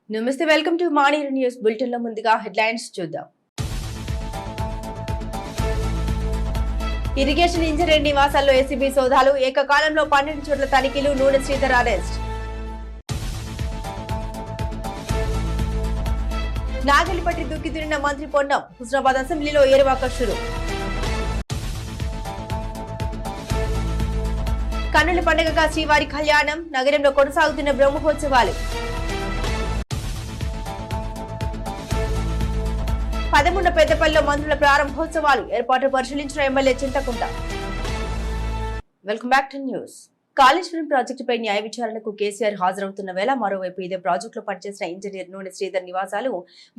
నమస్తే, welcome to మాణిర్ news bulletin లో ముందుగా హెడ్లైన్స్ చూద్దాం. ఇరిగేషన్ ఇంజనీర్ నివాసాల్లో ఏసీబీ సోదాలు, ఏకకాలంలో 12 చోట్ల తనిఖీలు, నూనె శ్రీధర్ అరెస్ట్. నాగలిపట్టి దుక్కిదురిన మంత్రి పొన్నం, హుస్నాబాద్ అసెంబ్లీలో ఏరువాక షురు. కన్నుల పండుగగా శ్రీవారి కళ్యాణం, నగరంలో కొనసాగుతున్న బ్రహ్మోత్సవాలు. 13 పెద్దపల్లిలో మంత్రుల ప్రారంభోత్సవాలు, ఏర్పాట్లు పరిశీలించిన MLA Chintakunta. Welcome back to news. Kaleshwaram ప్రాజెక్టుపై న్యాయ విచారణకు కేసీఆర్ హాజరవుతున్న వేళ మరోవైపు ఇదే ప్రాజెక్టులో పనిచేసిన ఇంజనీర్ నూనె శ్రీధర్ నివాసాలు,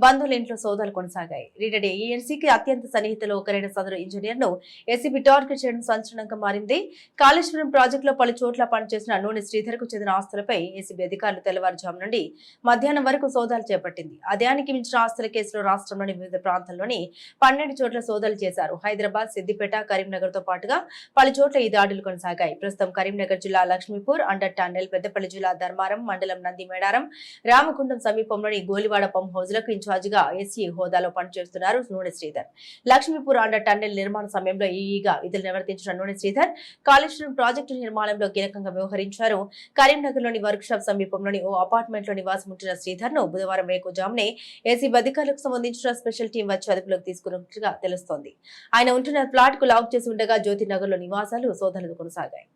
బంధువుల ఇంట్లో సోదాలు కొనసాగాయి. రిటైర్డ్ ఏఎన్సీకి అత్యంత సన్నిహితులు ఒకరైన సదరు ఇంజనీర్ ను ఏసీబీ టార్గెట్ చేయడం సంచలనంగా మారింది. కాళేశ్వరం ప్రాజెక్టులో పలు చోట్ల పనిచేసిన నూనె శ్రీధర్ కు చెందిన ఆస్తులపై ఏసీబీ అధికారులు తెల్లవారుజాము నుండి మధ్యాహ్నం వరకు సోదాలు చేపట్టింది. అదానికి మించిన ఆస్తుల కేసులో రాష్ట్రంలోని వివిధ ప్రాంతాల్లోని 12 చోట్ల సోదాలు చేశారు. హైదరాబాద్, సిద్దిపేట, కరీంనగర్ తో పాటుగా పలు చోట్ల ఈ దాడులు కొనసాగాయి. ప్రస్తుతం కరీంనగర్ జిల్లా లక్ష్మీపూర్ అండర్ టన్నెల్, పెద్దపల్లి జిల్లా ధర్మారం మండలం నంది మేడారం, రామగుండం సమీపంలోని గోలివాడ పంప్ హౌజ్ లకు ఇన్ఛార్జిగా ఎస్ఈ హోదాలో పనిచేస్తున్నారు నూనె శ్రీధర్. లక్ష్మీపూర్ అండర్ టన్నెల్ నిర్మాణ సమయంలో ఈఈగా విధులు నిర్వర్తించిన నూనె శ్రీధర్ కాళేశ్వరం ప్రాజెక్టు నిర్మాణంలో కీలకంగా వ్యవహరించారు. కరీంనగర్ లోని వర్క్ షాప్ సమీపంలోని ఓ అపార్ట్మెంట్ లో నివాసం ఉంటున్న శ్రీధర్ ను బుధవారం వేకుజామునే ఏసీబీ అధికారులకు సంబంధించిన స్పెషల్ టీం వచ్చి అదుపులోకి తీసుకున్నట్లుగా తెలుస్తోంది. ఆయన ఉంటున్న ఫ్లాట్ కు లాక్ చేసి ఉండగా జ్యోతినగర్ లో నివాసాలు సోదాలు కొనసాగాయి.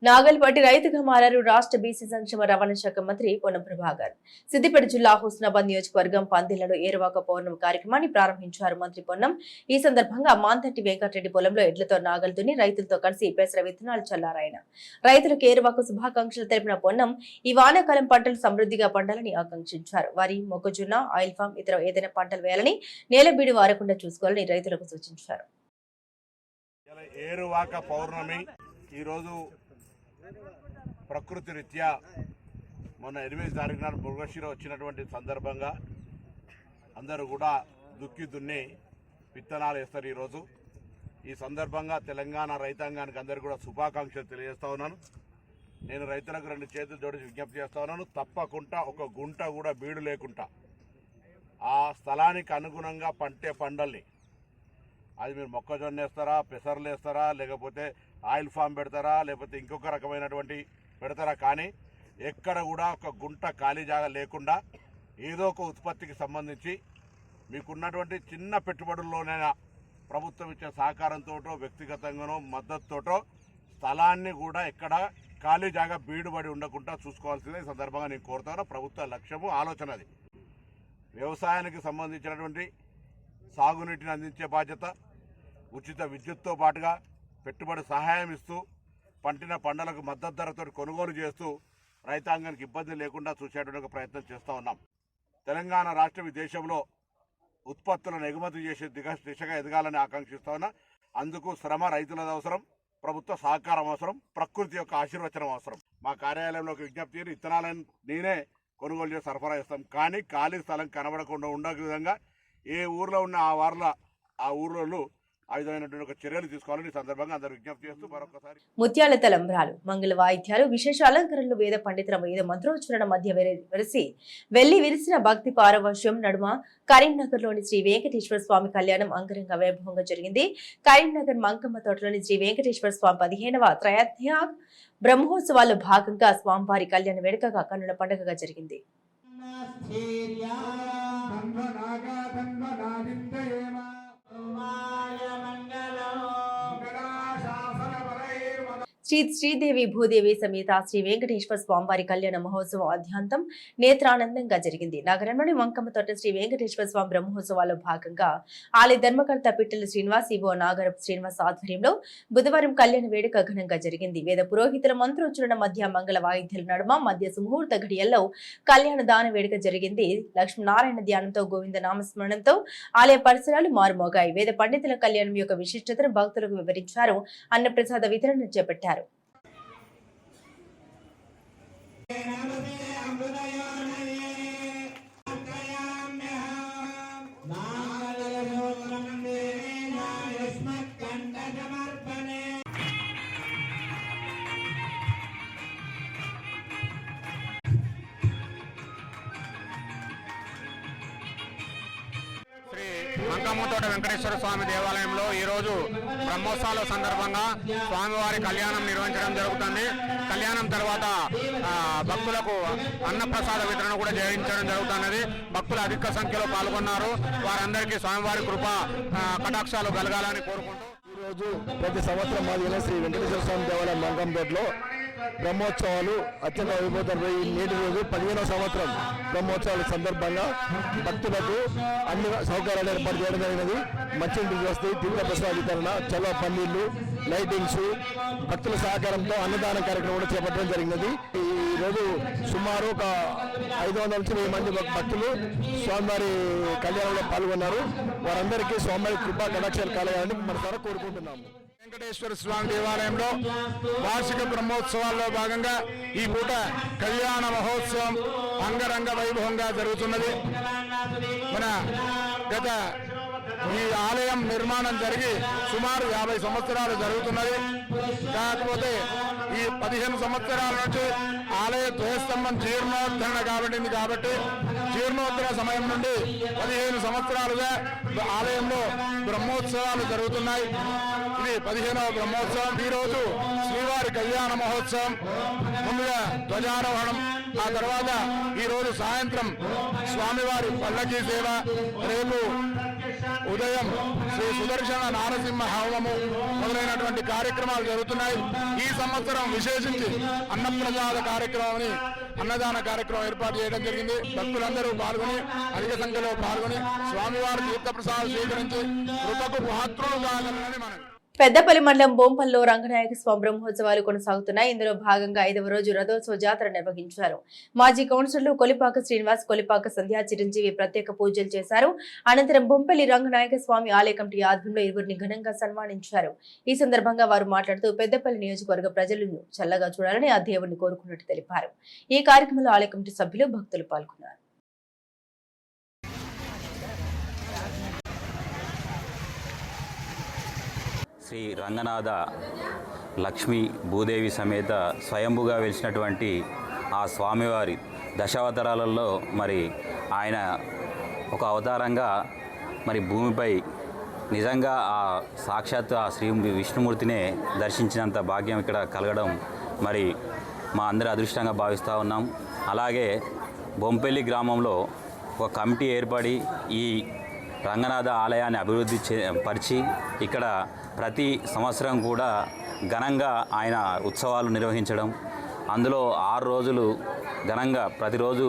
నాగల్పట్టి రైతుగా మారారు రాష్ట్ర బీసీ సంక్షేమ రవాణా శాఖ మంత్రి పొన్నం ప్రభాకర్. సిద్దిపేట జిల్లా హుస్నాబాద్ నియోజకవర్గం పందిళ్లలో ఏరువాక పౌర్ణమి కార్యక్రమాన్ని ప్రారంభించారు మంత్రి పొన్నం. ఈ సందర్భంగా మాంతటి వెంకటరెడ్డి పొలంలో ఎడ్లతో నాగలు దున్ని రైతులతో కలిసి పెసర విత్తనాలు చల్లారాయన. రైతులకు ఏరువాక శుభాకాంక్షలు తెలిపిన పొన్నం ఈ వానాకాలం పంటలు సమృద్ధిగా పండాలని ఆకాంక్షించారు. వరి, మొక్కజొన్న, ఆయిల్ ఫామ్, ఇతర ఏదైనా పంటలు వేయాలని, నేలబీడు వారకుండా చూసుకోవాలని రైతులకు సూచించారు. ప్రకృతి రీత్యా మొన్న 8 తారీఖు నాడు మృగశిర వచ్చినటువంటి సందర్భంగా అందరూ కూడా దున్ని విత్తనాలు వేస్తారు. ఈరోజు ఈ సందర్భంగా తెలంగాణ రైతాంగానికి అందరూ కూడా శుభాకాంక్షలు తెలియజేస్తా ఉన్నాను. నేను రైతులకు 2 చేతులు జోడించి విజ్ఞప్తి చేస్తా ఉన్నాను. తప్పకుండా ఒక గుంట కూడా బీడు లేకుండా ఆ స్థలానికి అనుగుణంగా పంటే పంటల్ని, అది మీరు మొక్కజొన్న వేస్తారా, పెసర్లు వేస్తారా, లేకపోతే ఆయిల్ ఫామ్ పెడతారా, లేకపోతే ఇంకొక రకమైనటువంటి పెడతారా, కానీ ఎక్కడ కూడా ఒక గుంట ఖాళీ జాగా లేకుండా ఏదో ఒక ఉత్పత్తికి సంబంధించి మీకున్నటువంటి చిన్న పెట్టుబడుల్లోనైనా ప్రభుత్వం ఇచ్చే సహకారంతో, వ్యక్తిగతంగానో మద్దతుతోటో స్థలాన్ని కూడా ఎక్కడ ఖాళీ జాగా బీడుబడి ఉండకుండా చూసుకోవాల్సిందే. ఈ సందర్భంగా నేను కోరుతాను. ప్రభుత్వ లక్ష్యము, ఆలోచన అది. వ్యవసాయానికి సంబంధించినటువంటి సాగునీటిని అందించే బాధ్యత, ఉచిత విద్యుత్తో పాటుగా పెట్టుబడి సహాయం ఇస్తూ పంటిన పంటలకు మద్దతు ధరతో కొనుగోలు చేస్తూ రైతాంగానికి ఇబ్బంది లేకుండా చూసేటువంటి ప్రయత్నం చేస్తూ ఉన్నాం. తెలంగాణ రాష్ట్రం ఈ దేశంలో ఉత్పత్తులను ఎగుమతి చేసే దిశగా ఎదగాలని ఆకాంక్షిస్తూ ఉన్నా. అందుకు శ్రమ రైతులది అవసరం, ప్రభుత్వ సహకారం అవసరం, ప్రకృతి యొక్క ఆశీర్వచనం అవసరం. మా కార్యాలయంలో ఒక విజ్ఞప్తి, విత్తనాలను నేనే కొనుగోలు చేసి సరఫరా చేస్తాం. కానీ ఖాళీ స్థలం కనబడకుండా ఉండే విధంగా ఏ ఊర్లో ఉన్న ఆ ఊర్లలో ఆ విధమైనటువంటి ఒక చర్యలు తీసుకోవాలని సందర్భంగా అందరూ విజ్ఞప్తి చేస్తూ మరొకసారి. ముత్యాల తలంబ్రాలు, మంగళ వాయిద్యాలు, విశేష అలంకరణలు, వేద పండితుల వేద మంత్రోచ్చరణ మధ్య వెళ్లి విరిసిన భక్తి పారవశ్యం నడుమ కరీంనగర్ లోని శ్రీ వెంకటేశ్వర స్వామి కళ్యాణం అంగరంగ వైభవంగా జరిగింది. కరీంనగర్ మంకమ్మ తోటలోని శ్రీ వెంకటేశ్వర స్వామి 15వ త్రయాధ్య బ్రహ్మోత్సవాల్లో భాగంగా స్వామివారి కళ్యాణ వేడుకగా కన్నుల పండుగగా జరిగింది. శ్రీదేవి భూదేవి సమేత శ్రీ వెంకటేశ్వర స్వామివారి కళ్యాణ మహోత్సవం ఆద్యంతం నేత్రానందంగా జరిగింది. నగరంలోని వంకమ్మ తోట శ్రీ వెంకటేశ్వర స్వామి బ్రహ్మోత్సవాల్లో భాగంగా ఆలయ ధర్మకర్త పిట్టల శ్రీనివాస్, ఈవో నాగరపు శ్రీనివాస్ ఆధ్వర్యంలో బుధవారం కళ్యాణ వేడుక ఘనంగా జరిగింది. వేద పురోహితుల మంత్రోచ్చరణ మధ్య మంగళ వాయిద్యాల నడుమ మధ్య సుముహూర్త ఘడియల్లో కళ్యాణ దాన వేడుక జరిగింది. లక్ష్మీనారాయణ ధ్యానంతో, గోవింద నామస్మరణంతో ఆలయ పరిసరాలు మారుమోగాయి. వేద పండితుల కళ్యాణం యొక్క విశిష్టతను భక్తులకు వివరించారు. అన్నప్రసాద వితరణ చేపట్టారు. మంకమ్మతోట వెంకటేశ్వర స్వామి దేవాలయంలో ఈరోజు బ్రహ్మోత్సవాల సందర్భంగా స్వామివారి కళ్యాణం నిర్వహించడం జరుగుతుంది. కళ్యాణం తర్వాత భక్తులకు అన్నప్రసాద వితరణ కూడా చేయించడం జరుగుతున్నది. భక్తులు అధిక సంఖ్యలో పాల్గొన్నారు. వారందరికీ స్వామివారి కృప కటాక్షాలు కలగాలని కోరుకుంటూ ఈరోజు ప్రతి సంవత్సరం మాదిరిగా శ్రీ వెంకటేశ్వర స్వామి దేవాలయం మంకంపేటలో బ్రహ్మోత్సవాలు అత్యంత వైభవంగా నేటి రోజు 15వ సంవత్సరం బ్రహ్మోత్సవాల సందర్భంగా భక్తులకు అన్ని సౌకర్యాలు ఏర్పాటు చేయడం జరిగినది. మంచినీటి వసతి, తీర్థ ప్రసాద వితరణ, చలో పన్నీళ్లు, లైటింగ్స్, భక్తుల సహకారంతో అన్నదాన కార్యక్రమం కూడా చేపట్టడం జరిగినది. ఈరోజు సుమారు ఒక 500 నుంచి 1000 మంది భక్తులు స్వామివారి కళ్యాణంలో పాల్గొన్నారు. వారందరికీ స్వామివారి కృపా కటాక్షాలు కలగాలని మనసారా కోరుకుంటున్నాము. వెంకటేశ్వర స్వామి దేవాలయంలో వార్షిక బ్రహ్మోత్సవాల్లో భాగంగా ఈ పూట కళ్యాణ మహోత్సవం అంగరంగ వైభవంగా జరుగుతున్నది. మన గత ఈ ఆలయం నిర్మాణం జరిగి సుమారు 50 సంవత్సరాలు జరుగుతున్నది. కాకపోతే ఈ 15 సంవత్సరాల నుంచి ఆలయ ధ్వజస్తంభం జీర్ణోద్ధరణ కాబట్టింది. కాబట్టి జీర్ణోద్ధరణ సమయం నుండి 15 సంవత్సరాలుగా ఆలయంలో బ్రహ్మోత్సవాలు జరుగుతున్నాయి. ఇది 15వ బ్రహ్మోత్సవం. ఈరోజు శ్రీవారి కళ్యాణ మహోత్సవం, ముందుగా ధ్వజారోహణం, ఆ తర్వాత ఈరోజు సాయంత్రం స్వామివారి పల్లకీ సేవ, రేపు ఉదయం శ్రీ సుదర్శన నారసింహ హోమము మొదలైనటువంటి కార్యక్రమాలు జరుగుతున్నాయి. ఈ సంవత్సరం విశేషించి అన్నప్రసాద కార్యక్రమాన్ని అన్నదాన కార్యక్రమం ఏర్పాటు చేయడం జరిగింది. భక్తులందరూ పాల్గొని అధిక సంఖ్యలో పాల్గొని స్వామివారి తీర్థప్రసాదం స్వీకరించి కృపకు పాత్రులు కాగలరని మనం. పెద్దపల్లి మండలం బొంపల్లో రంగనాయక స్వామి బ్రహ్మోత్సవాలు కొనసాగుతున్నాయి. ఇందులో భాగంగా 5వ రోజు రథోత్సవ జాతర నిర్వహించారు. మాజీ కౌన్సిలర్లు కొలిపాక శ్రీనివాస్, కొలిపాక సంధ్యా చిరంజీవి ప్రత్యేక పూజలు చేశారు. అనంతరం బొంపల్లి రంగనాయక స్వామి ఆలయ కమిటీ ఆధ్వర్యంలో ఇరువురిని ఘనంగా సన్మానించారు. ఈ సందర్భంగా వారు మాట్లాడుతూ పెద్దపల్లి నియోజకవర్గ ప్రజలను చల్లగా చూడాలని ఆ దేవుడిని కోరుకున్నట్టు తెలిపారు. ఈ కార్యక్రమంలో ఆలయ కమిటీ సభ్యులు, భక్తులు పాల్గొన్నారు. శ్రీ రంగనాథ లక్ష్మీ భూదేవి సమేత స్వయంభుగా వెలిసినటువంటి ఆ స్వామివారి దశావతారాలలో మరి ఆయన ఒక అవతారంగా మరి భూమిపై నిజంగా ఆ సాక్షాత్ ఆ శ్రీ విష్ణుమూర్తినే దర్శించినంత భాగ్యం ఇక్కడ కలగడం మరి మా అందరి అదృష్టంగా భావిస్తూ ఉన్నాం. అలాగే బొంపల్లి గ్రామంలో ఒక కమిటీ ఏర్పడి ఈ రంగనాథ ఆలయాన్ని అభివృద్ధి పరిచి ఇక్కడ ప్రతి సంవత్సరం కూడా ఘనంగా ఆయన ఉత్సవాలు నిర్వహించడం, అందులో 6 రోజులు ఘనంగా ప్రతిరోజు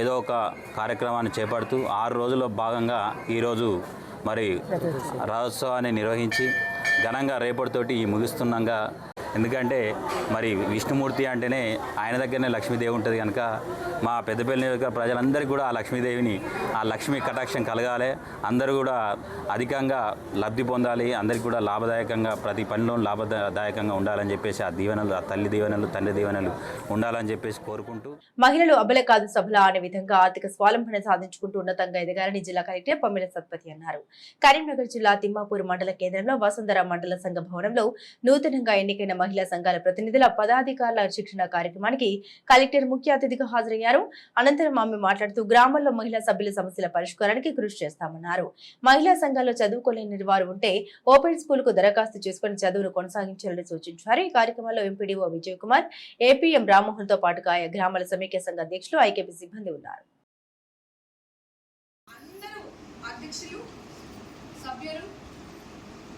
ఏదో ఒక కార్యక్రమాన్ని చేపడుతూ 6 రోజుల్లో భాగంగా ఈరోజు మరి రథోత్సవాన్ని నిర్వహించి ఘనంగా రేపటితోటి ముగిస్తున్నాగా. ఎందుకంటే మరి విష్ణుమూర్తి అంటేనే ఆయన దగ్గరనే లక్ష్మీదేవి ఉంటుంది కనుక మా పెద్దపల్లి నియోజకవర్గ ప్రజలందరికీ కూడా ఆ లక్ష్మీదేవిని, ఆ లక్ష్మీ కటాక్షం కలగాలి, అందరూ కూడా అధికంగా లబ్ధి పొందాలి, అందరికీ కూడా లాభదాయకంగా ప్రతి పనిలో లాభదాయకంగా ఉండాలని చెప్పేసి ఆ దీవెనలు, ఆ తల్లి దీవెనలు, తండ్రి దీవెనలు ఉండాలని చెప్పేసి కోరుకుంటూ మహిళలు అబల కాదు సభలో అనే విధంగా ఆర్థిక స్వాలంబన సాధించుకుంటూ ఉన్నతంగా ఎదగాలని జిల్లా కలెక్టర్ పమ్మిల సత్పతి అన్నారు. కరీంనగర్ జిల్లా తిమ్మాపూర్ మండల కేంద్రంలో వసుంధర మండల సంఘ భవనంలో నూతనంగా ఎన్నికైన మహిళా సంఘాల ప్రతినిధుల పదాధికారుల శిక్షణ కార్యక్రమానికి కలెక్టర్ ముఖ్య అతిథిగా హాజరయ్యారు. అనంతరం ఆమె మాట్లాడుతూ గ్రామాల్లో మహిళా సభ్యుల సమస్యల పరిష్కారానికి కృషి చేస్తామన్నారు. మహిళా సంఘాల్లో చదువుకోలేని వారు ఉంటే ఓపెన్ స్కూల్ కు దరఖాస్తు చేసుకుని చదువును కొనసాగించాలని సూచించారు. ఈ కార్యక్రమంలో ఎంపీడీఓ విజయ్ కుమార్, ఏపీఎం రామ్మోహన్ తో పాటుగా ఆయా గ్రామాల సమైక్య సంఘ అధ్యక్షులు, ఐకేపీ సిబ్బంది ఉన్నారు.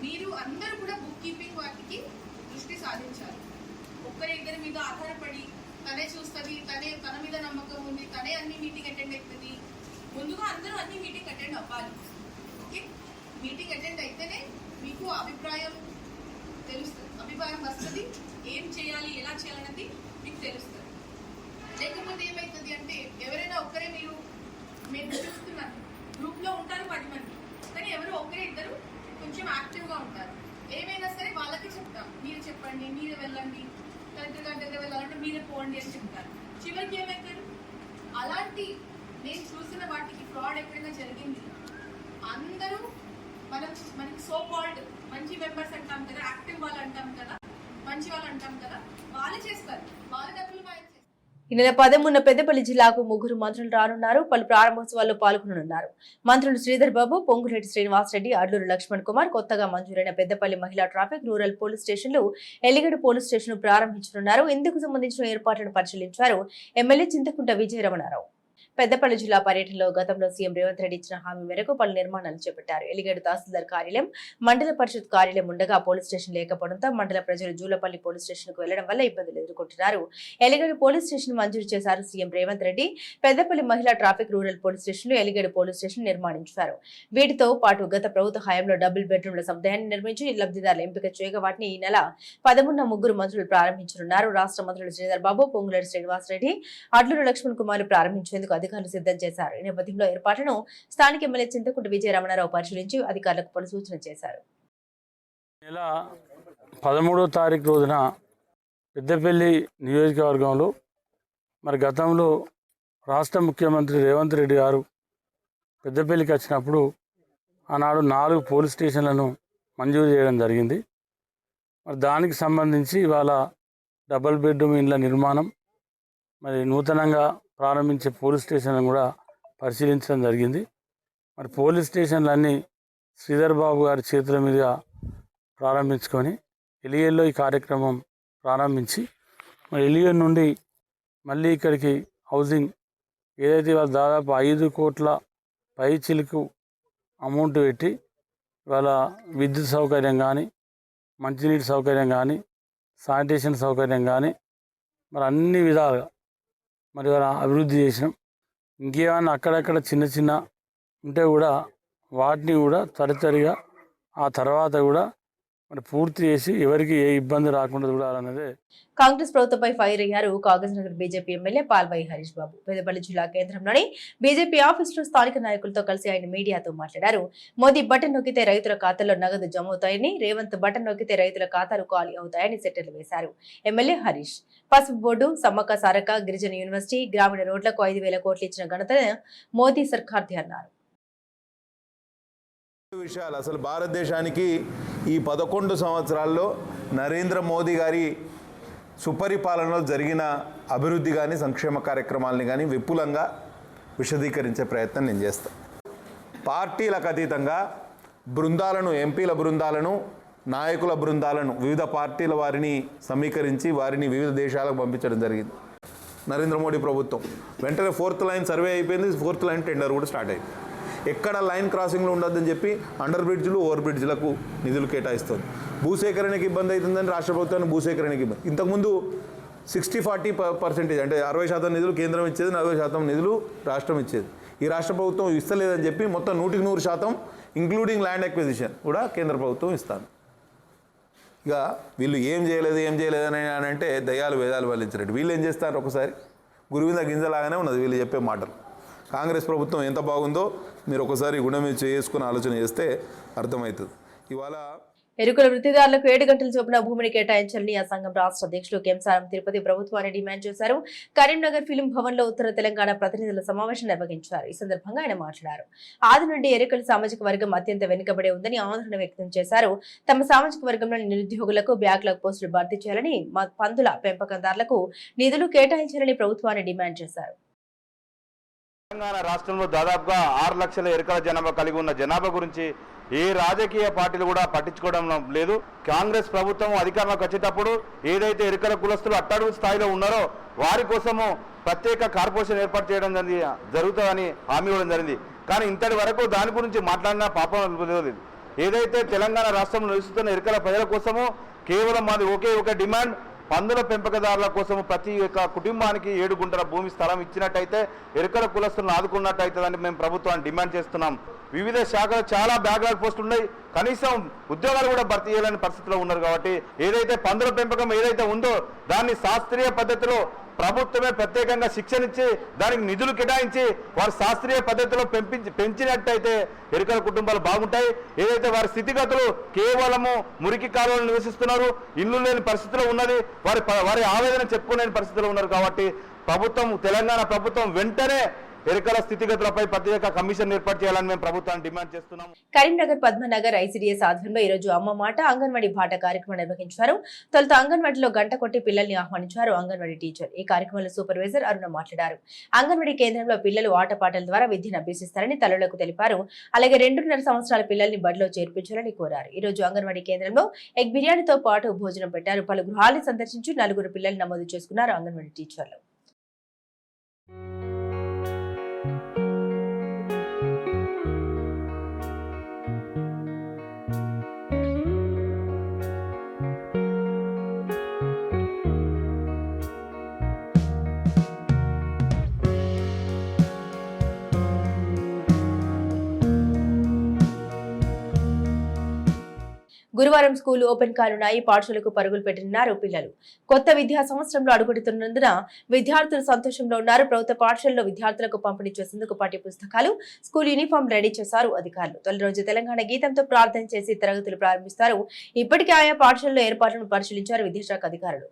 మీరు అందరూ కూడా బుక్ కీపింగ్ వాటికి దృష్టి సాధించాలి. ఒక్కరిద్దరి మీద ఆధారపడి తనే చూస్తుంది, తన మీద నమ్మకం ఉంది, తనే అన్ని మీటింగ్ అటెండ్ అవుతుంది. ముందుగా అందరూ అన్ని మీటింగ్ అటెండ్ అవ్వాలి. ఓకే, మీటింగ్ అటెండ్ అయితేనే మీకు అభిప్రాయం తెలుస్తుంది, అభిప్రాయం వస్తుంది, ఏం చేయాలి, ఎలా చేయాలన్నది మీకు తెలుస్తుంది. లేకపోతే ఏమవుతుంది అంటే ఎవరైనా ఒక్కరే మేము చూస్తున్నాను గ్రూప్లో ఉంటారు 10 మంది, కానీ ఎవరు ఒక్కరే ఇద్దరు కొంచెం యాక్టివ్గా ఉంటారు. ఏమైనా సరే వాళ్ళకి చెప్తాం, మీరు చెప్పండి, మీరే వెళ్ళండి, కలెక్టర్ గారి దగ్గర వెళ్ళాలంటే మీరే పోండి అని చెప్తారు. చివరికి ఏమవుతారు, అలాంటి నేను చూసిన వాటికి ఫ్రాడ్ ఎక్కడైనా జరిగింది, అందరూ మనకి సో కాల్డ్ మంచి మెంబర్స్ అంటాం కదా, యాక్టివ్ వాళ్ళు అంటాం కదా, మంచి వాళ్ళు అంటాం కదా, వాళ్ళే చేస్తారు, వాళ్ళ డబ్బులు ఈ నెల 13న పెద్దపల్లి జిల్లాకు 3 మంత్రులు రానున్నారు. పలు ప్రారంభోత్సవాల్లో పాల్గొననున్నారు. మంత్రులు శ్రీధర్ బాబు, పొంగులేటి శ్రీనివాసరెడ్డి, అడ్లూరు లక్ష్మణ్ కుమార్ కొత్తగా మంజూరైన పెద్దపల్లి మహిళా ట్రాఫిక్ రూరల్ పోలీస్ స్టేషన్లు, ఎలిగడ్ పోలీస్ స్టేషన్ ప్రారంభించనున్నారు. ఇందుకు సంబంధించిన ఏర్పాట్లను పరిశీలించారు ఎమ్మెల్యే చింతకుంట విజయరమణారావు. పెద్దపల్లి జిల్లా పర్యటనలో గతంలో సీఎం రేవంత్ రెడ్డి ఇచ్చిన హామీ మేరకు పలు నిర్మాణాలు చేపట్టారు. ఎలిగడ్ తహసీల్దార్ కార్యాలయం, మండల పరిషత్ కార్యాలయం ఉండగా పోలీస్ స్టేషన్ లేకపోవడంతో మండల ప్రజలు జూలపల్లి పోలీస్ స్టేషన్ కు వెళ్లడం వల్ల ఇబ్బందులు ఎదుర్కొంటున్నారు. ఎలిగడ్ పోలీస్ స్టేషన్ మంజూరు చేశారు సీఎం రేవంత్ రెడ్డి. పెద్దపల్లి మహిళా traffic rural police station, Eligad police station నిర్మాణించారు. వీటితో పాటు గత ప్రభుత్వ హయాంలో డబుల్ బెడ్రూమ్ల సముదాయాన్ని నిర్మించి లబ్ధిదారుల ఎంపిక చేయగా వాటిని ఈ నెల 13న 3 మంత్రులు ప్రారంభించనున్నారు. రాష్ట్ర మంత్రులు శ్రీధర్ బాబు, పొంగులేటి శ్రీనివాసరెడ్డి, అడ్లూరు లక్ష్మణ్ కుమార్ ప్రారంభించేందుకు అధికారులు సిద్ధం చేశారు. ఈ నేపథ్యంలో ఏర్పాట్లను స్థానిక ఎమ్మెల్యే చింతకుంట విజయరమణారావు పరిశీలించి అధికారులకు పలు సూచన చేశారు. నెల 13వ తారీఖు రోజున పెద్దపల్లి నియోజకవర్గంలో మరి గతంలో రాష్ట్ర ముఖ్యమంత్రి రేవంత్ రెడ్డి గారు పెద్దపల్లికి వచ్చినప్పుడు ఆనాడు 4 పోలీస్ స్టేషన్లను మంజూరు చేయడం జరిగింది. మరి దానికి సంబంధించి ఇవాళ డబుల్ బెడ్రూమ్ ఇండ్ల నిర్మాణం, మరి నూతనంగా ప్రారంభించే పోలీస్ స్టేషన్లను కూడా పరిశీలించడం జరిగింది. మరి పోలీస్ స్టేషన్లన్నీ శ్రీధర్ బాబు గారి చేతుల మీదుగా ప్రారంభించుకొని ఎలిగడ్లో ఈ కార్యక్రమం ప్రారంభించి మరి ఎలిగడ్ నుండి మళ్ళీ ఇక్కడికి హౌసింగ్ ఏదైతే ఇవాళ దాదాపు 5 కోట్ల పైచిలకు అమౌంట్ పెట్టి ఇవాళ విద్యుత్ సౌకర్యం కానీ, మంచినీటి సౌకర్యం కానీ, శానిటేషన్ సౌకర్యం కానీ మరి అన్ని విధాలుగా మరి వాళ్ళ అభివృద్ధి చేసినాం. ఇంకేమైనా అక్కడక్కడ చిన్న చిన్న ఉంటే కూడా వాటిని కూడా తరితరిగా ఆ తర్వాత కూడా మరి పూర్తి చేసి ఎవరికి ఏ ఇబ్బంది రాకుండా చూడాలన్నదే. కాంగ్రెస్ ప్రభుత్వంపై ఫైర్ అయ్యారు కాగజ్ నగర్ బీజేపీ ఎమ్మెల్యే పాల్వాయి హరీష్ బాబు. పెద్దపల్లి జిల్లా కేంద్రంలోని బీజేపీ ఆఫీసులో స్థానిక నాయకులతో కలిసి ఆయన మీడియాతో మాట్లాడారు. మోదీ బటన్ నొక్కితే రైతుల ఖాతాల్లో నగదు జమ అవుతాయని, రేవంత్ బటన్ నొక్కితే రైతుల ఖాతాలు ఖాళీ అవుతాయని సెటర్లు వేశారు ఎమ్మెల్యే హరీష్. పసుపు బోర్డు, సమ్మక్క సారక్క, గిరిజన యూనివర్సిటీ, గ్రామీణ రోడ్లకు 5,000 కోట్లు ఇచ్చిన ఘనత మోదీ సర్కార్ది అన్నారు. విషయాలు అసలు భారతదేశానికి ఈ 11 సంవత్సరాల్లో నరేంద్ర మోదీ గారి సుపరిపాలనలో జరిగిన అభివృద్ధి కానీ, సంక్షేమ కార్యక్రమాలని కానీ విపులంగా విశదీకరించే ప్రయత్నం నేను చేస్తాను. పార్టీలకు అతీతంగా బృందాలను, ఎంపీల బృందాలను, నాయకుల బృందాలను, వివిధ పార్టీల వారిని సమీకరించి వారిని వివిధ దేశాలకు పంపించడం జరిగింది నరేంద్ర మోడీ ప్రభుత్వం. వెంటనే 4th లైన్ సర్వే అయిపోయింది, 4th లైన్ టెండర్ కూడా స్టార్ట్ అయింది. ఎక్కడ లైన్ క్రాసింగ్లు ఉండొద్దని చెప్పి అండర్ బ్రిడ్జ్లు, ఓవర్ బ్రిడ్జ్లకు నిధులు కేటాయిస్తుంది. భూసేకరణకి ఇబ్బంది అవుతుందని రాష్ట్ర ప్రభుత్వానికి భూసేకరణకి ఇబ్బంది. ఇంతకుముందు 60-40% అంటే 60% నిధులు కేంద్రం ఇచ్చేది, 40% నిధులు రాష్ట్రం ఇచ్చేది. ఈ రాష్ట్ర ప్రభుత్వం ఇస్తలేదని చెప్పి మొత్తం 100% ఇంక్లూడింగ్ ల్యాండ్ అక్విజిషన్ కూడా కేంద్ర ప్రభుత్వం ఇస్తాను. ఇక వీళ్ళు ఏం చేయలేదు అని అంటే దయ్యాలు వేదాలు వల్లించినట్టు వీళ్ళు ఏం చేస్తారు, ఒకసారి గురువింద గింజలాగానే ఉన్నది వీళ్ళు చెప్పే మాటలు. కాంగ్రెస్ ప్రభుత్వం ఎంత బాగుందో మీరు ఒకసారి గుణం చేసుకుని ఆలోచన చేస్తే అర్థమవుతుంది. ఇవాళ ఎరుకుల వృత్తిదారులకు 7 గంటల చొప్పున భూమిని కేటాయించాలని ఆ సంఘం రాష్ట్ర అధ్యక్షులు కెంసారం తిరుపతి ప్రభుత్వాన్ని డిమాండ్ చేశారు. కరీంనగర్ ఫిలిం భవన్ లో ఉత్తర తెలంగాణ ప్రతినిధుల సమావేశం నిర్వహించారు. ఈ సందర్భంగా ఆయన మాట్లాడారు. ఆది నుండి ఎరుకల సామాజిక వర్గం అత్యంత వెనుకబడే ఉందని ఆందోళన వ్యక్తం చేశారు. తమ సామాజిక వర్గంలోని నిరుద్యోగులకు బ్యాక్లాగ్ పోస్టులు భర్తీ చేయాలని, పందుల పెంపకందారులకు నిధులు కేటాయించాలని ప్రభుత్వాన్ని డిమాండ్ చేశారు. తెలంగాణ రాష్ట్రంలో దాదాపుగా 6 లక్షల ఎరుకల జనాభా కలిగి ఉన్న జనాభా గురించి ఏ రాజకీయ పార్టీలు కూడా పట్టించుకోవడం లేదు. కాంగ్రెస్ ప్రభుత్వం అధికారంలోకి వచ్చేటప్పుడు ఏదైతే ఎరుకల కులస్తులు అట్టడుగు స్థాయిలో ఉన్నారో వారి కోసము ప్రత్యేక కార్పొరేషన్ ఏర్పాటు చేయడం జరుగుతుందని హామీ ఇవ్వడం జరిగింది. కానీ ఇంతటి వరకు దాని గురించి మాట్లాడిన పాపం లేదు. ఏదైతే తెలంగాణ రాష్ట్రంలో నివసిస్తున్న ఎరుకల ప్రజల కోసము కేవలం మాది ఒకే ఒక డిమాండ్, పందుల పెంపకదారుల కోసం ప్రతి ఒక్క కుటుంబానికి 7 గుంటల భూమి స్థలం ఇచ్చినట్టయితే ఎరుకల కులస్తులను ఆదుకున్నట్టయితుందని మేము ప్రభుత్వాన్ని డిమాండ్ చేస్తున్నాం. వివిధ శాఖలు చాలా బ్యాక్లాగ్ పోస్టులు ఉన్నాయి, కనీసం ఉద్యోగాలు కూడా భర్తీ చేయలేని పరిస్థితిలో ఉన్నారు. కాబట్టి ఏదైతే పందుల పెంపకం ఏదైతే ఉందో దాన్ని శాస్త్రీయ పద్ధతిలో ప్రభుత్వమే ప్రత్యేకంగా శిక్షణ ఇచ్చి దానికి నిధులు కేటాయించి వారు శాస్త్రీయ పద్ధతిలో పెంచినట్టయితే ఎరుకల కుటుంబాలు బాగుంటాయి. ఏదైతే వారి స్థితిగతులు కేవలము మురికి కాలువలు నివసిస్తున్నారు, ఇల్లు లేని పరిస్థితిలో ఉన్నది, వారి ఆవేదన చెప్పుకోలేని పరిస్థితిలో ఉన్నారు. కాబట్టి ప్రభుత్వం, తెలంగాణ ప్రభుత్వం వెంటనే ఎరుకల స్థితిగతులపై ప్రత్యేక కమిషన్ ఏర్పాటు చేయాలని మేము ప్రభుత్వాన్ని డిమాండ్ చేస్తున్నాము. కరీంనగర్ పద్మనగర్ ఐసీడీఎస్ ఆధ్వర్యంలో ఈ రోజు అమ్మ మాట అంగన్వాడీ బాట కార్యక్రమం నిర్వహించారు. తొలుత అంగన్వాడీలో గంట కొట్టి పిల్లల్ని ఆహ్వానించారు అంగన్వాడీ టీచర్. ఈ కార్యక్రమంలో సూపర్వైజర్ అరుణ మాట్లాడారు. అంగన్వాడీ కేంద్రంలో పిల్లలు ఆటపాటల ద్వారా విద్యను అభ్యసిస్తారని తల్లులకు తెలిపారు. అలాగే 2.5 సంవత్సరాల పిల్లల్ని బడిలో చేర్పించాలని కోరారు. ఈ రోజు అంగన్వాడీ కేంద్రంలో ఎగ్ బిర్యానీతో పాటు భోజనం పెట్టారు. పలు గృహాలను సందర్శించి 4 పిల్లల్ని నమోదు చేసుకున్నారు అంగన్వాడీ టీచర్లు. గురువారం స్కూల్ ఓపెన్ కానున్నాయి. పాఠశాలకు పరుగులు పెట్టనున్నారు పిల్లలు. కొత్త విద్యా సంవత్సరంలో అడుగుతున్నందున విద్యార్థులు సంతోషంలో ఉన్నారు. ప్రభుత్వ పాఠశాలలో విద్యార్థులకు పంపిణీ చేసేందుకు పాఠ్య పుస్తకాలు, స్కూల్ యూనిఫామ్ రెడీ చేశారు అధికారులు. తొలి రోజు తెలంగాణ గీతంతో ప్రార్థన చేసి తరగతులు ప్రారంభిస్తారు. ఇప్పటికే ఆయా పాఠశాలలో ఏర్పాట్లను పరిశీలించారు విద్యాశాఖ అధికారులు.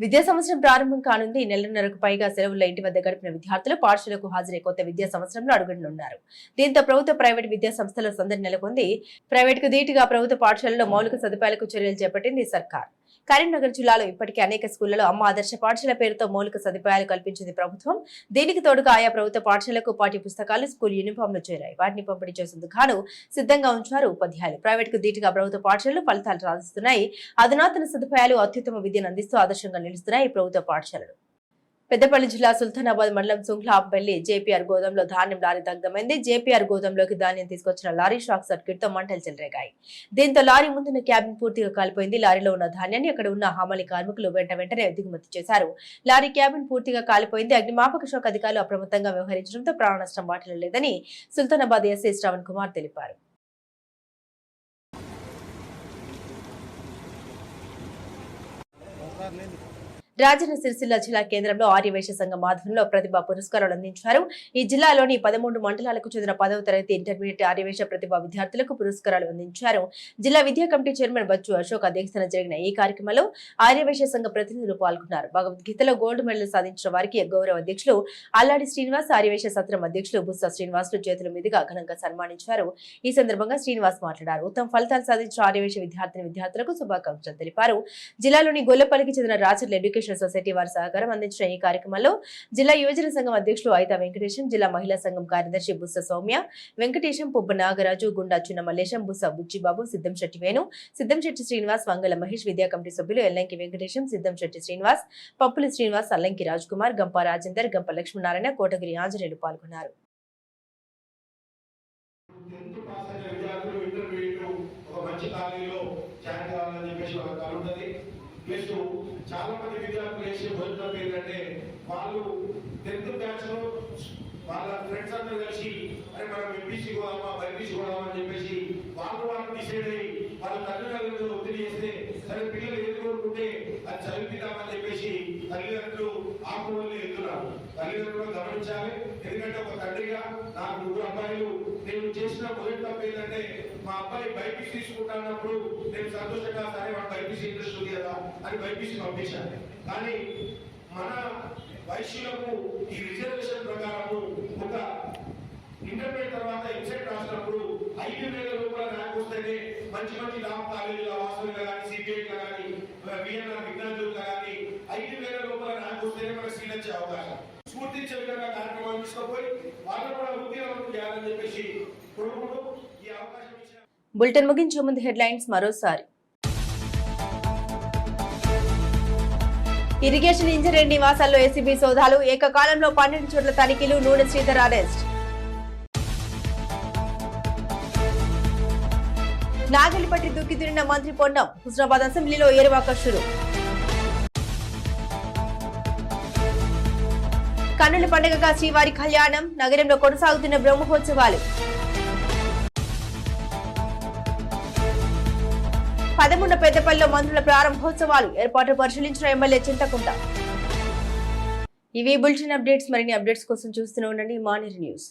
విద్యా సంవత్సరం ప్రారంభం కానుంది. నెలన్నరకు పైగా సెలవుల్లో ఇంటి వద్ద గడిపిన విద్యార్థులు పాఠశాలకు హాజరై కొత్త విద్యా సంవత్సరంలో అడుగుతున్నారు. దీంతో ప్రభుత్వ ప్రైవేట్ విద్యా సంస్థల సందడి నెలకొంది. ప్రైవేట్ కు ధీటుగా ప్రభుత్వ పాఠశాలలో మౌలిక సదుపాయాలకు చర్యలు చేపట్టింది సర్కార్. కరీంనగర్ జిల్లాలో ఇప్పటికే అనేక స్కూళ్లలో అమ్మ ఆదర్శ పాఠశాల పేరుతో మౌలిక సదుపాయాలు కల్పించింది ప్రభుత్వం. దీనికి తోడుగా ఆయా ప్రభుత్వ పాఠశాలకు పాఠ్య పుస్తకాలు, స్కూల్ యూనిఫామ్లు చేరాయి. వాటిని పంపిణీ చేసేందుకు గాను సిద్ధంగా ఉంచారు ఉపాధ్యాయులు. ప్రైవేట్ కు ధీటుగా ప్రభుత్వ పాఠశాలలు ఫలితాలు సాధిస్తున్నాయి. అధునాతన సదుపాయాలు, అత్యుత్తమ విద్యను అందిస్తూ ఆదర్శంగా నిలుస్తున్నాయి ప్రభుత్వ పాఠశాలలు. పెద్దపల్లి జిల్లా సుల్తానాబాద్ మండలం సుంగ్లాపల్లి జేపీఆర్ గోదాంలో ధాన్యం లారీ దగ్ధమైంది. జేపీఆర్ గోదాంలోకి ధాన్యం తీసుకొచ్చిన లారీ షార్ట్ సర్క్యూట్ తో మంటలు చెలరేగాయి. దీంతో లారీ ముందున్న క్యాబిన్ పూర్తిగా కాలిపోయింది. లారీలో ఉన్న ధాన్యాన్ని అక్కడ ఉన్న హమాలి కార్మికులు వెంటనే దిగుమతి చేశారు. లారీ క్యాబిన్ పూర్తిగా కాలిపోయింది. అగ్నిమాపక శాఖ అధికారులు అప్రమత్తంగా వ్యవహరించడంతో ప్రాణ నష్టం వాటిల్లలేదని సుల్తానాబాద్ ఎస్ఐ శ్రవణ్ కుమార్ తెలిపారు. రాజన్న సిరిసిల్ల జిల్లా కేంద్రంలో ఆర్యవైశ్య సంఘం ఆధ్వర్యంలో ప్రతిభా పురస్కారాలు అందించారు. ఈ జిల్లాలోని 13 మండలాలకు చెందిన 10వ తరగతి ఇంటర్మీడియట్ ఆర్యవైశ్య ప్రతిభా విద్యార్థులకు పురస్కారాలు అందించారు. జిల్లా విద్యా కమిటీ చైర్మన్ బచ్చు అశోక్ అధ్యక్షతన జరిగిన ఈ కార్యక్రమంలో ఆర్యవైశ్య సంఘ ప్రతినిధులు పాల్గొన్నారు. భగవద్గీతలో గోల్డ్ మెడల్ సాధించిన వారికి గౌరవ అధ్యక్షులు అల్లాడి శ్రీనివాస్, ఆర్యవైశ్య సత్రం అధ్యక్షులు బుస్స శ్రీనివాసులు చేతుల మీదుగా ఘనంగా సన్మానించారు. ఈ సందర్భంగా శ్రీనివాస్ మాట్లాడారు. ఉత్తమ ఫలితాలు సాధించిన ఆర్యవైశ్య విద్యార్థులకు శుభాకాంక్షలు తెలిపారు. జిల్లాలోని గొల్లపల్లికి చెందిన రాచర్ల ఎడ్యుకేషన్ సొసైటీ వారి సహకారం అందించిన ఈ కార్యక్రమంలో జిల్లా యువజన సంఘం అధ్యక్షులు అయితా వెంకటేశం, జిల్లా మహిళా సంఘం కార్యదర్శి బుస్స సౌమ్య, వెంకటేశం, పుబ్బ నాగరాజు, గుండా చిన్న మల్లేశం, బుస్స బుచ్చిబాబు, సిద్దంశెట్టి వేణు, సిద్దంశెట్టి శ్రీనివాస్, వంగల మహేష్, విద్యా కమిటీ సభ్యులు ఎల్లంకి వెంకటేశం, సిద్దంశెట్టి శ్రీనివాస్, పప్పుల శ్రీనివాస్, అల్లంకి రాజ్ కుమార్, గంప రాజేందర్, గంప లక్ష్మీనారాయణ, కోటగిరి ఆంజనేయులు పాల్గొన్నారు. చాలా మంది విద్యార్థులు వేసే భోజనం ఏంటంటే వాళ్ళు 10th బ్యాచ్ లో వాళ్ళ ఫ్రెండ్స్ అందరూ కలిసి అరే మనం ఎంపీసీ పోదామా బైపీసీ పోదామా అని చెప్పేసి వాళ్ళు డిసైడ్ అయ్యి వాళ్ళ తల్లిదండ్రుల మీద ఒత్తిడి చేస్తే సరే పిల్లలు ఏది కోరుకుంటే అది చదివిద్దామని చెప్పేసి తల్లిదండ్రులు ఆకువల్ని వెళ్తున్నారు. తల్లిదండ్రులు గమనించాలి. ఎందుకంటే ఒక తండ్రిగా నాకు 3 అబ్బాయిలు, నేను చేసిన మొదటి తప్పు ఏంటంటే మా అబ్బాయి బైపీసీ తీసుకుంటున్నప్పుడు నేను సంతోషంగా సరే వాడు బైపీసీ ఇంట్రెస్ట్ ఉంది కదా అని బైపీసీ పంపించాను. కానీ మన వైశ్యులకు ఈ రిజర్వేషన్ ప్రకారము ఒక ఇంటర్మీడియట్ తర్వాత ఎంసెట్ రాసినప్పుడు 5,000 రూపాయల ర్యాంక్ వస్తేనే మంచి టాప్ కాలేజీల వాసవిలో కానీ సిబిఐలో కానీ విఎన్ఆర్ విజ్ఞానులు కానీ 5,000 రూపాయల ర్యాంక్ వస్తేనే మనకు సీట్ వచ్చే అవకాశం. స్ఫూర్తించే విధంగా కార్యక్రమాలు తీసుకుపోయి వాళ్ళు కూడా ఉద్యోగం చేయాలని చెప్పేసి కొడుకులు ఈ అవకాశం ఇచ్చారు. బులెటిన్ ముగించే ముందు హెడ్లైన్స్ మరోసారి. ఇరిగేషన్ ఇంజనీర్ నివాసాల్లో ఏసీబీ సోదాలు, ఏకకాలంలో 12 చోట్ల తనిఖీలు, నూనె శ్రీధర్ అరెస్ట్. నాగలిపట్టి దుక్కి తిరిగిన మంత్రి పొన్నం, హుస్నాబాద్ అసెంబ్లీలో ఏరువాక షురు. కన్నుల పండుగగా శ్రీవారి కళ్యాణం, నగరంలో కొనసాగుతున్న బ్రహ్మోత్సవాలు. 13 పెద్దపల్లిలో మంత్రుల ప్రారంభోత్సవాలు, ఏర్పాట్లు పరిశీలించిన ఎమ్మెల్యే చింతకుంట. ఇవి బులెటిన్ అప్డేట్స్. మరిన్ని అప్డేట్స్ కోసం చూస్తూనే ఉండండి మానేరు న్యూస్.